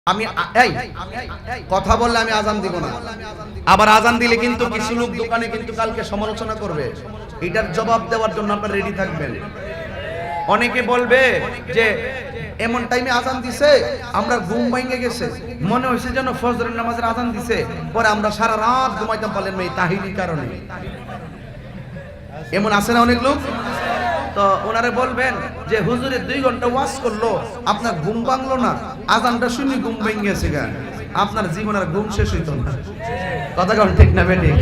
আমি এই কথা বললে আমি আজান দিব না। আবার আজান দিলে কিন্তু কিছু লোক দোকানে কিন্তু কালকে সমালোচনা করবে। এটার জবাব দেওয়ার জন্য আপনারা রেডি থাকবেন। অনেকে বলবে যে এমন টাইমে আজান দিছে, আমরা ঘুম ভেঙে গেছে, মনে হয়েছে যেন ফজরের নামাজের আজান দিছে, পরে আমরা সারা রাত ঘুমাইতাম পারলেন না এই তাহিরির কারণে। এমন আছে না অনেক লোক? তো ওনারে বলবেন যে হুজুরে 2 ঘন্টা ওয়াজ করলো, আপনার ঘুম ভাঙলো না, আজানটা শুনি ঘুম ভেঙে গেছে গান, আপনার জীবনের ঘুম শেষ হইতো না। কথা কোন ঠিক না বেঠিক?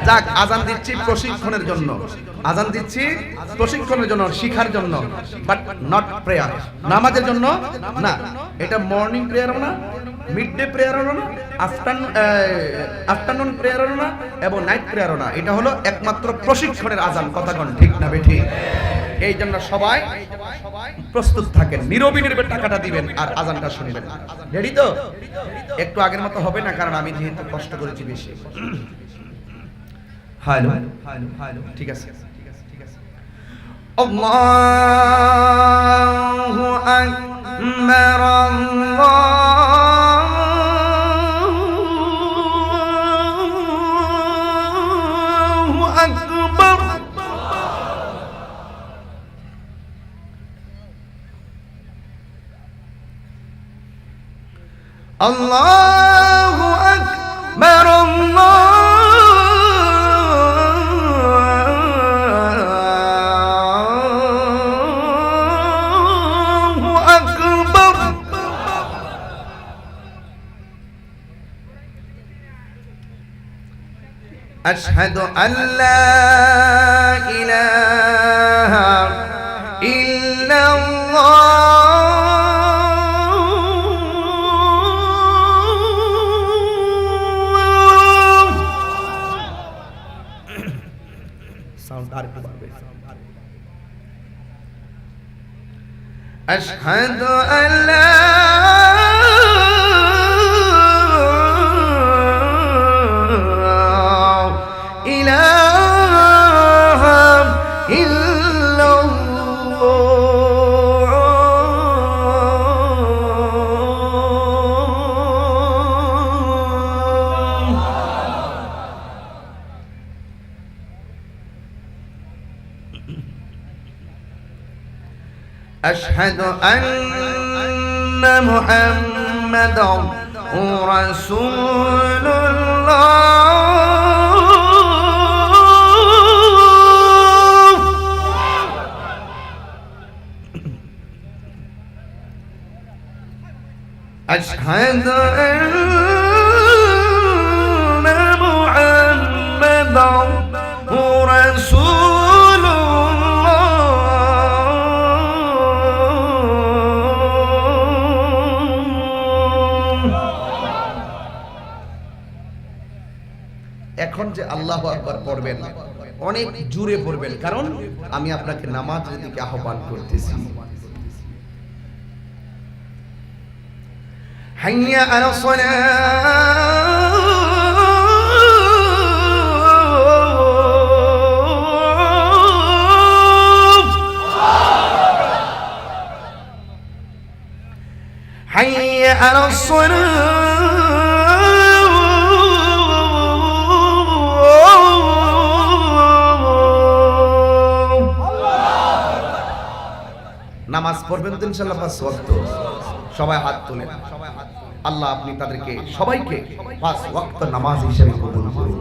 যাক, আজান দিচ্ছি প্রশিক্ষণের জন্য, আজান দিচ্ছি প্রশিক্ষণের জন্য, শিখার জন্য, বাট নট প্রেয়ার। নামাজের জন্য না। এটা মর্নিং প্রেয়ারও না, মিড ডে প্রেয়ারও না, আফটারনুন প্রেয়ারও না, এবং নাইট প্রেয়ারও না। এটা হলো একমাত্র প্রশিক্ষণের আজান। কথা কোন ঠিক না বেঠিক? এই জন্য সবাই প্রস্তুত থাকেন, নীরবে নীরবে টাকাটা দিবেন আর আজানটা শুনবেন। রেডি তো? একটু আগের মতো হবে না, কারণ আমি যেহেতু কষ্ট করেছি বেশি। হ্যালো, ঠিক আছে, আল্লাহু আকবার, আল্লাহু আকবার। আল্লাহু আকবার, আল্লাহু আকবার। আশহাদু আল্লা ইলাহা ইল্লাল্লাহ। أشهد أن لا إله إلا أشهد أن محمدا رسول الله. أشهد أن محمدا رسول এখন যে আল্লাহু আকবার পড়বেন, অনেক জোরে পড়বেন, কারণ আমি আপনাকে নামাজের দিকে আহ্বান করতেছি। হাইয়া আলাস সালাহ, হাইয়া আলাস সালাহ। নামাজ পড়বেন তো ইনশাআল্লাহ 5 ওয়াক্ত। সবাই হাত তোলেন। আল্লাহ আপনি তাদেরকে সবাইকে 5 ওয়াক্ত নামাজ হিসেবে কবুল করুন।